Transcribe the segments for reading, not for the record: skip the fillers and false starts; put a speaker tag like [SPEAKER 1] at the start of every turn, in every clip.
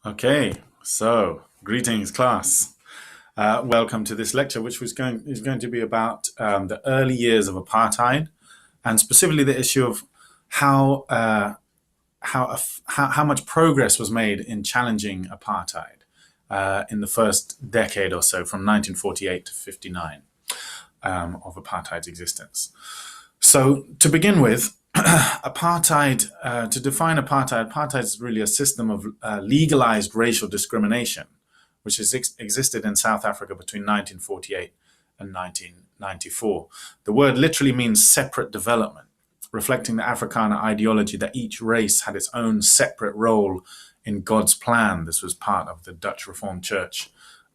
[SPEAKER 1] Okay, so greetings, class. Welcome to this lecture, which is going to be about the early years of apartheid, and specifically the issue of how how much progress was made in challenging apartheid in the first decade or so, from 1948 to 59 of apartheid's existence. So, to begin with, apartheid, to define apartheid is really a system of legalized racial discrimination, which has existed in South Africa between 1948 and 1994. The word literally means separate development, reflecting the Afrikaner ideology that each race had its own separate role in God's plan. This was part of the Dutch Reformed Church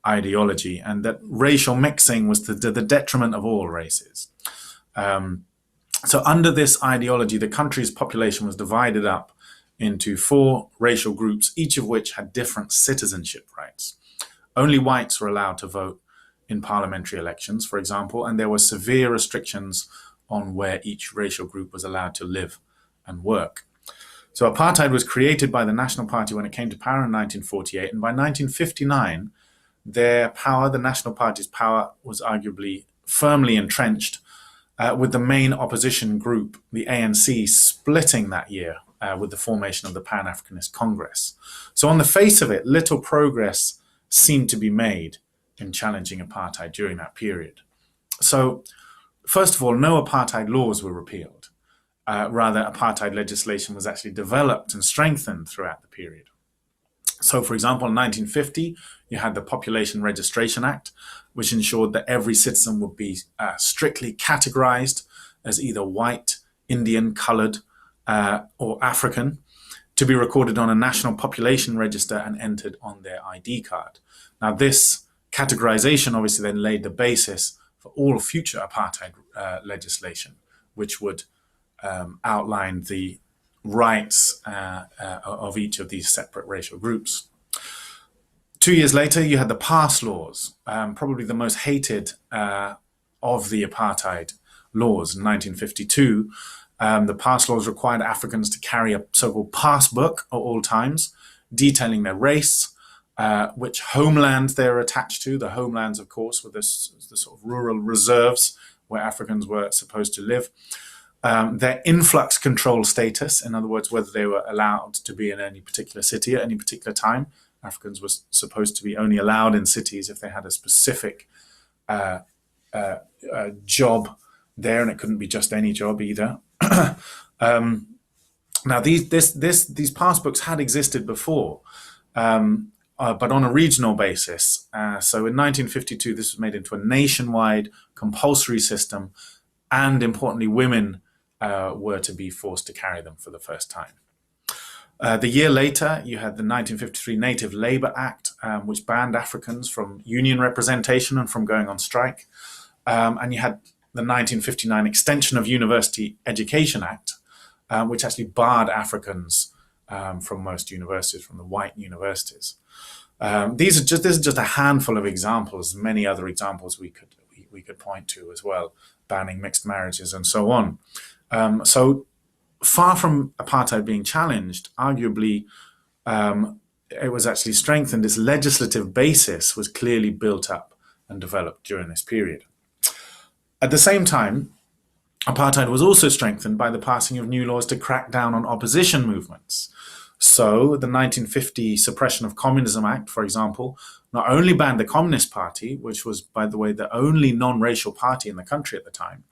[SPEAKER 1] ideology, and that racial mixing was to the detriment of all races. So under this ideology, the country's population was divided up into four racial groups, each of which had different citizenship rights. Only whites were allowed to vote in parliamentary elections, for example, and there were severe restrictions on where each racial group was allowed to live and work. So apartheid was created by the National Party when it came to power in 1948, and by 1959, the National Party's power was arguably firmly entrenched, with the main opposition group, the ANC, splitting that year with the formation of the Pan-Africanist Congress. So on the face of it, little progress seemed to be made in challenging apartheid during that period. So first of all, no apartheid laws were repealed. Rather, apartheid legislation was actually developed and strengthened throughout the period. So, for example, in 1950, you had the Population Registration Act, which ensured that every citizen would be strictly categorized as either white, Indian, colored, or African, to be recorded on a national population register and entered on their ID card. Now, this categorization obviously then laid the basis for all future apartheid legislation, which would outline the rights of each of these separate racial groups. 2 years later, you had the pass laws, probably the most hated of the apartheid laws. In 1952, the pass laws required Africans to carry a so-called passbook at all times, detailing their race, which homeland they're attached to. The homelands, of course, were the sort of rural reserves where Africans were supposed to live. Their influx control status, in other words, whether they were allowed to be in any particular city at any particular time. Africans were supposed to be only allowed in cities if they had a specific job there, and it couldn't be just any job either. Now, these passbooks had existed before, but on a regional basis. So in 1952, this was made into a nationwide compulsory system, and importantly, women were to be forced to carry them for the first time. The year later, you had the 1953 Native Labour Act, which banned Africans from union representation and from going on strike. And you had the 1959 Extension of University Education Act, which actually barred Africans from most universities, from the white universities. This is just a handful of examples. Many other examples we could point to as well, banning mixed marriages and so on. So far from apartheid being challenged, arguably it was actually strengthened. Its legislative basis was clearly built up and developed during this period. At the same time, apartheid was also strengthened by the passing of new laws to crack down on opposition movements. So the 1950 Suppression of Communism Act, for example, not only banned the Communist Party, which was, by the way, the only non-racial party in the country at the time,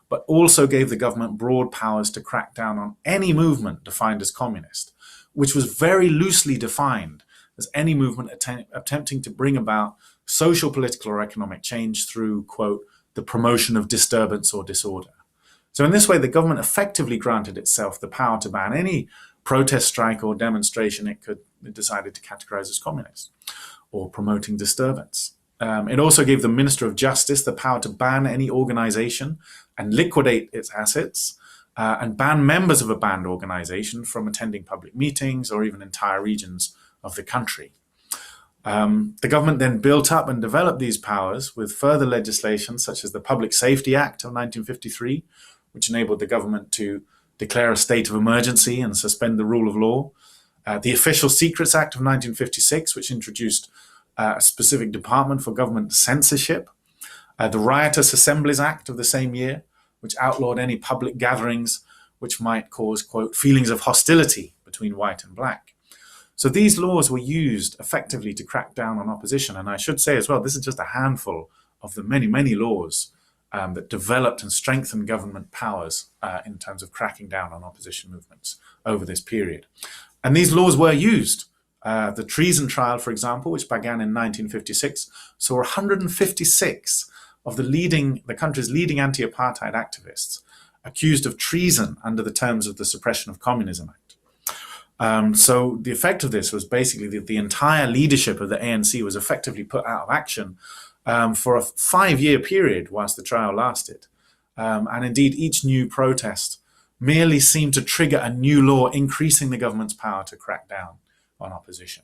[SPEAKER 1] but also gave the government broad powers to crack down on any movement defined as communist, which was very loosely defined as any movement attempting to bring about social, political, or economic change through, quote, the promotion of disturbance or disorder. So in this way, the government effectively granted itself the power to ban any protest, strike, or demonstration it decided to categorize as communist or promoting disturbance. It also gave the Minister of Justice the power to ban any organization and liquidate its assets, and ban members of a banned organization from attending public meetings or even entire regions of the country. The government then built up and developed these powers with further legislation such as the Public Safety Act of 1953, which enabled the government to declare a state of emergency and suspend the rule of law. The Official Secrets Act of 1956, which introduced a specific department for government censorship. The Riotous Assemblies Act of the same year, which outlawed any public gatherings which might cause, quote, feelings of hostility between white and black. So these laws were used effectively to crack down on opposition. And I should say as well, this is just a handful of the many, many laws that developed and strengthened government powers in terms of cracking down on opposition movements over this period. And these laws were used. The treason trial, for example, which began in 1956, saw 156 of the country's leading anti-apartheid activists accused of treason under the terms of the Suppression of Communism Act. So the effect of this was basically that the entire leadership of the ANC was effectively put out of action for a 5-year period whilst the trial lasted. And indeed, each new protest merely seemed to trigger a new law increasing the government's power to crack down on opposition.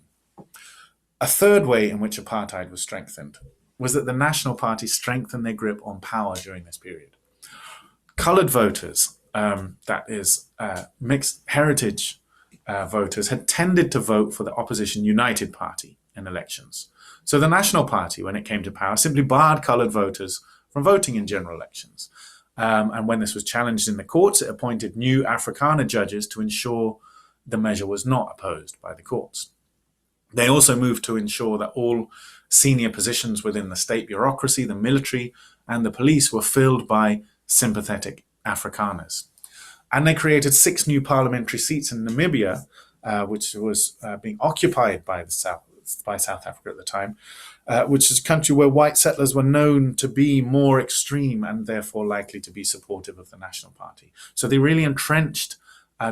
[SPEAKER 1] A third way in which apartheid was strengthened was that the National Party strengthened their grip on power during this period. Coloured voters, that is, mixed heritage voters, had tended to vote for the opposition United Party in elections. So the National Party, when it came to power, simply barred coloured voters from voting in general elections. And when this was challenged in the courts, it appointed new Afrikaner judges to ensure the measure was not opposed by the courts. They also moved to ensure that all senior positions within the state bureaucracy, the military, and the police were filled by sympathetic Afrikaners. And they created 6 new parliamentary seats in Namibia, which was being occupied by South Africa at the time, which is a country where white settlers were known to be more extreme and therefore likely to be supportive of the National Party. So they really entrenched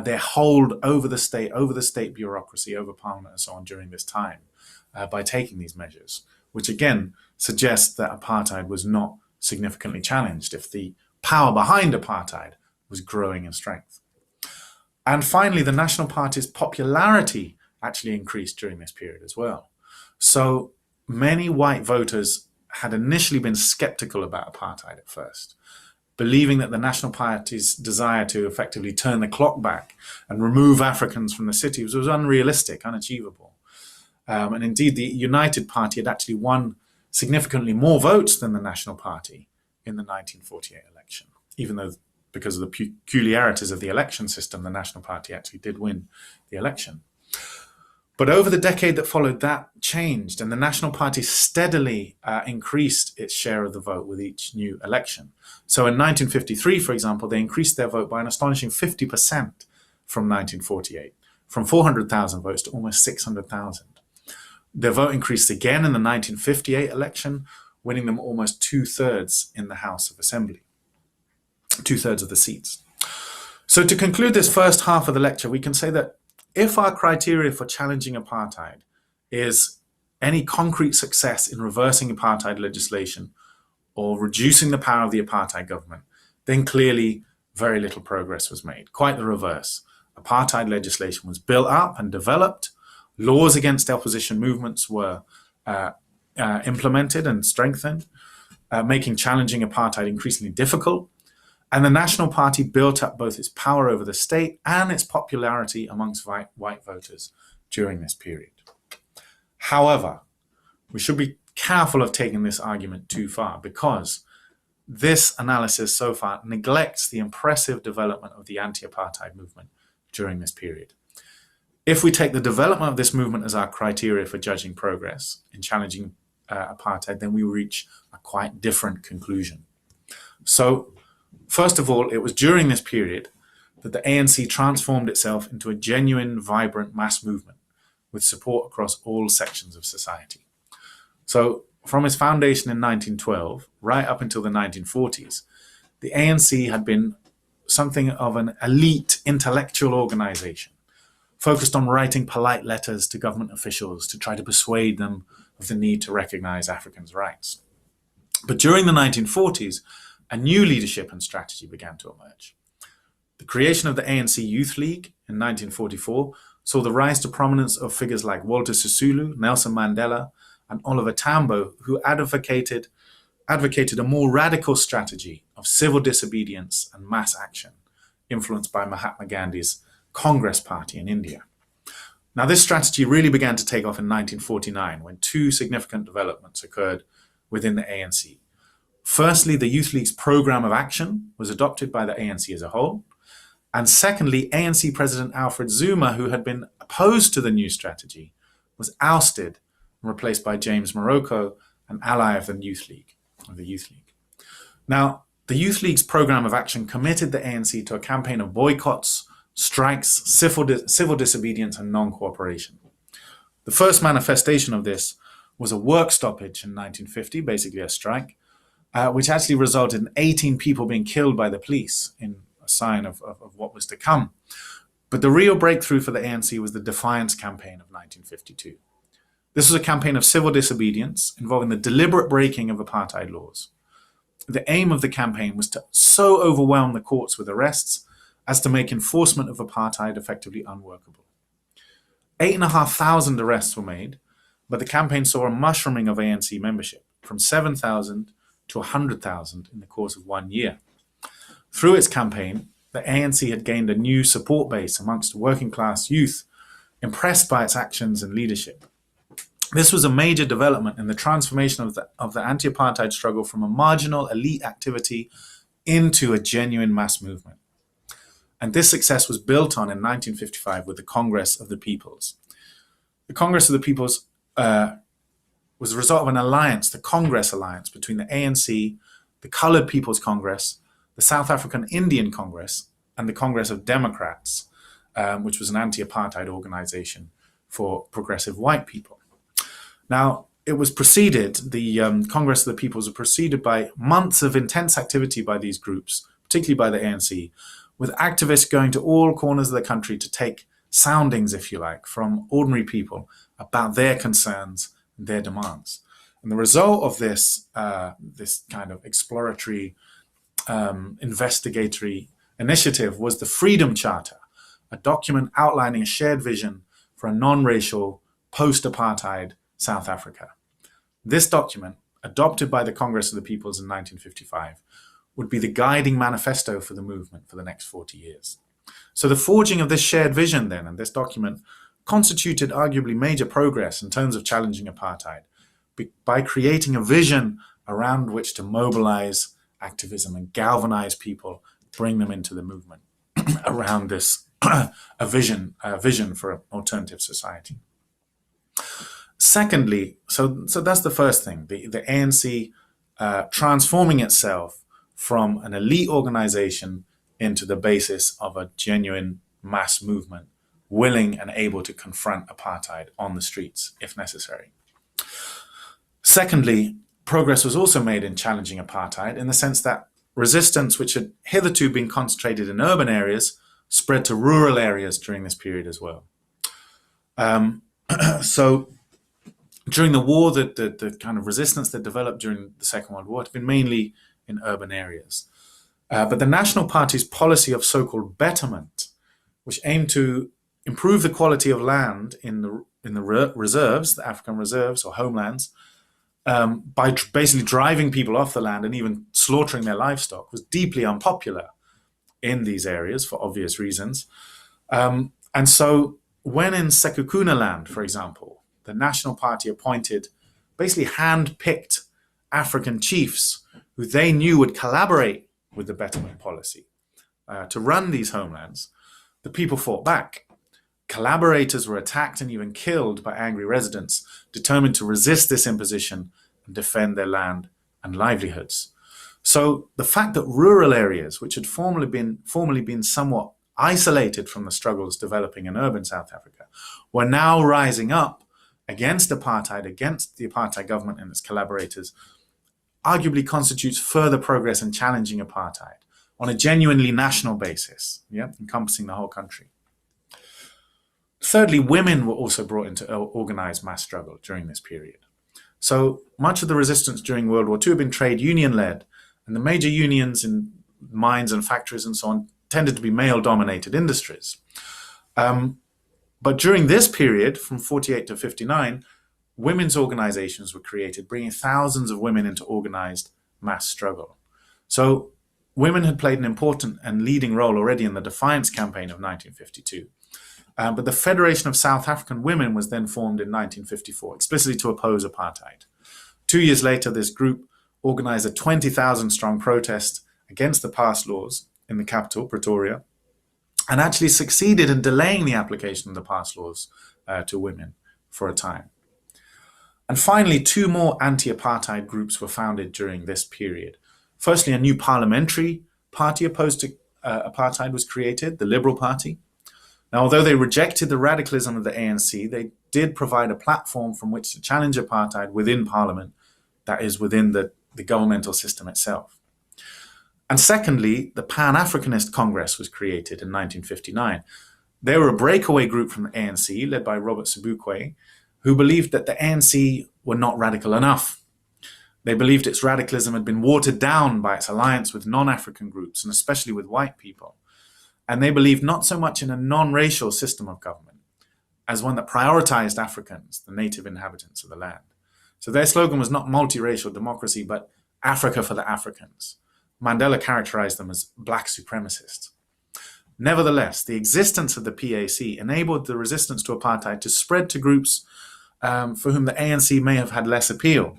[SPEAKER 1] their hold over the state bureaucracy, over parliament and so on during this time by taking these measures, which again suggests that apartheid was not significantly challenged if the power behind apartheid was growing in strength. And finally, the National Party's popularity actually increased during this period as well. So many white voters had initially been skeptical about apartheid at first, believing that the National Party's desire to effectively turn the clock back and remove Africans from the cities was unrealistic, unachievable. And indeed, the United Party had actually won significantly more votes than the National Party in the 1948 election, even though because of the peculiarities of the election system, the National Party actually did win the election. But over the decade that followed, that changed, and the National Party steadily increased its share of the vote with each new election. So in 1953, for example, they increased their vote by an astonishing 50% from 1948, from 400,000 votes to almost 600,000. Their vote increased again in the 1958 election, winning them almost 2/3 in the House of Assembly, 2/3 of the seats. So to conclude this first half of the lecture, we can say that if our criteria for challenging apartheid is any concrete success in reversing apartheid legislation or reducing the power of the apartheid government, then clearly very little progress was made. Quite the reverse. Apartheid legislation was built up and developed. Laws against opposition movements were implemented and strengthened, making challenging apartheid increasingly difficult. And the National Party built up both its power over the state and its popularity amongst white voters during this period. However, we should be careful of taking this argument too far, because this analysis so far neglects the impressive development of the anti-apartheid movement during this period. If we take the development of this movement as our criteria for judging progress in challenging apartheid, then we reach a quite different conclusion. So, first of all, it was during this period that the ANC transformed itself into a genuine, vibrant mass movement with support across all sections of society. So, from its foundation in 1912, right up until the 1940s, the ANC had been something of an elite intellectual organization, focused on writing polite letters to government officials to try to persuade them of the need to recognize Africans' rights. But during the 1940s, a new leadership and strategy began to emerge. The creation of the ANC Youth League in 1944 saw the rise to prominence of figures like Walter Sisulu, Nelson Mandela, and Oliver Tambo, who advocated a more radical strategy of civil disobedience and mass action, influenced by Mahatma Gandhi's Congress Party in India. Now, this strategy really began to take off in 1949 when two significant developments occurred within the ANC. Firstly, the Youth League's Programme of Action was adopted by the ANC as a whole. And secondly, ANC President Alfred Zuma, who had been opposed to the new strategy, was ousted and replaced by James Morocco, an ally of the Youth League. Now, the Youth League's Programme of Action committed the ANC to a campaign of boycotts, strikes, civil disobedience, and non-cooperation. The first manifestation of this was a work stoppage in 1950, basically a strike, which actually resulted in 18 people being killed by the police in a sign of what was to come. But the real breakthrough for the ANC was the Defiance Campaign of 1952. This was a campaign of civil disobedience involving the deliberate breaking of apartheid laws. The aim of the campaign was to so overwhelm the courts with arrests as to make enforcement of apartheid effectively unworkable. 8,500 arrests were made, but the campaign saw a mushrooming of ANC membership from 7,000 to 100,000 in the course of 1 year. Through its campaign, the ANC had gained a new support base amongst working class youth, impressed by its actions and leadership. This was a major development in the transformation of the anti-apartheid struggle from a marginal elite activity into a genuine mass movement. And this success was built on in 1955 with the Congress of the Peoples. The Congress of the Peoples was the result of an alliance, the Congress Alliance, between the ANC, the Coloured People's Congress, the South African Indian Congress, and the Congress of Democrats, which was an anti-apartheid organization for progressive white people. Now, it was preceded, the Congress of the Peoples was preceded by months of intense activity by these groups, particularly by the ANC, with activists going to all corners of the country to take soundings, if you like, from ordinary people about their concerns and their demands. And the result of this kind of exploratory, investigatory initiative was the Freedom Charter, a document outlining a shared vision for a non-racial, post-apartheid South Africa. This document, adopted by the Congress of the Peoples in 1955, would be the guiding manifesto for the movement for the next 40 years. So the forging of this shared vision then, and this document, constituted arguably major progress in terms of challenging apartheid by creating a vision around which to mobilize activism and galvanize people, bring them into the movement around this a vision for an alternative society. Secondly, so that's the first thing, the ANC transforming itself from an elite organization into the basis of a genuine mass movement, willing and able to confront apartheid on the streets if necessary. Secondly, progress was also made in challenging apartheid in the sense that resistance, which had hitherto been concentrated in urban areas, spread to rural areas during this period as well. So during the war, the kind of resistance that developed during the Second World War had been mainly in urban areas. But the National Party's policy of so-called betterment, which aimed to improve the quality of land in the reserves, the African reserves or homelands, by basically driving people off the land and even slaughtering their livestock, was deeply unpopular in these areas for obvious reasons. And so when in Sekukuna land, for example, the National Party appointed basically hand-picked African chiefs who they knew would collaborate with the betterment policy to run these homelands, the people fought back. Collaborators were attacked and even killed by angry residents, determined to resist this imposition and defend their land and livelihoods. So the fact that rural areas, which had formerly been somewhat isolated from the struggles developing in urban South Africa, were now rising up against apartheid, against the apartheid government and its collaborators, arguably constitutes further progress in challenging apartheid on a genuinely national basis, encompassing the whole country. Thirdly, women were also brought into organized mass struggle during this period. So much of the resistance during World War II had been trade union-led, and the major unions in mines and factories and so on tended to be male-dominated industries. But during this period, from 48 to 59, women's organizations were created, bringing thousands of women into organized mass struggle. So women had played an important and leading role already in the Defiance Campaign of 1952. But the Federation of South African Women was then formed in 1954, explicitly to oppose apartheid. 2 years later, this group organized a 20,000-strong protest against the past laws in the capital, Pretoria, and actually succeeded in delaying the application of the past laws to women for a time. And finally, 2 more anti-apartheid groups were founded during this period. Firstly, a new parliamentary party opposed to apartheid was created, the Liberal Party. Now, although they rejected the radicalism of the ANC, they did provide a platform from which to challenge apartheid within Parliament, that is, within the governmental system itself. And secondly, the Pan-Africanist Congress was created in 1959. They were a breakaway group from the ANC, led by Robert Sobukwe, who believed that the ANC were not radical enough. They believed its radicalism had been watered down by its alliance with non-African groups, and especially with white people. And they believed not so much in a non-racial system of government as one that prioritized Africans, the native inhabitants of the land. So their slogan was not multiracial democracy, but Africa for the Africans. Mandela characterized them as black supremacists. Nevertheless, the existence of the PAC enabled the resistance to apartheid to spread to groups for whom the ANC may have had less appeal,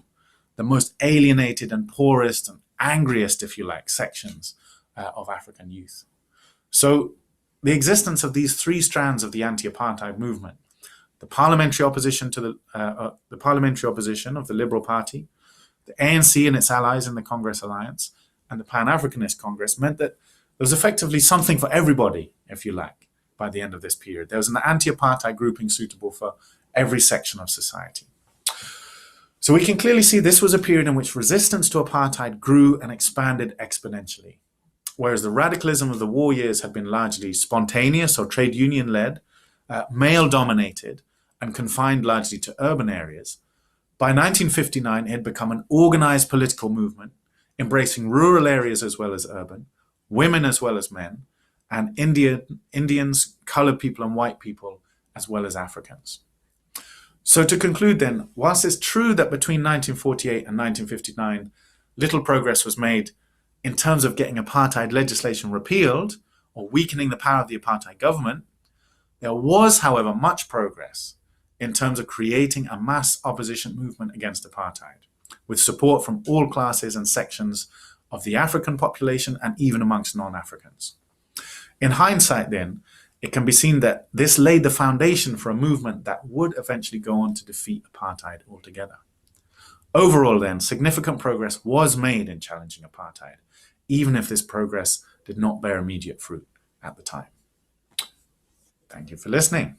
[SPEAKER 1] the most alienated and poorest and angriest, if you like, sections of African youth. So the existence of these 3 strands of the anti-apartheid movement, the parliamentary opposition to the parliamentary opposition of the Liberal Party, the ANC and its allies in the Congress Alliance, and the Pan-Africanist Congress, meant that there was effectively something for everybody, if you like, by the end of this period. There was an anti-apartheid grouping suitable for every section of society. So we can clearly see this was a period in which resistance to apartheid grew and expanded exponentially. Whereas the radicalism of the war years had been largely spontaneous or trade union-led, male-dominated, and confined largely to urban areas, by 1959 it had become an organized political movement, embracing rural areas as well as urban, women as well as men, and Indians, colored people, and white people, as well as Africans. So to conclude then, whilst it's true that between 1948 and 1959, little progress was made in terms of getting apartheid legislation repealed or weakening the power of the apartheid government, there was, however, much progress in terms of creating a mass opposition movement against apartheid, with support from all classes and sections of the African population and even amongst non-Africans. In hindsight, then, it can be seen that this laid the foundation for a movement that would eventually go on to defeat apartheid altogether. Overall, then, significant progress was made in challenging apartheid, even if this progress did not bear immediate fruit at the time. Thank you for listening.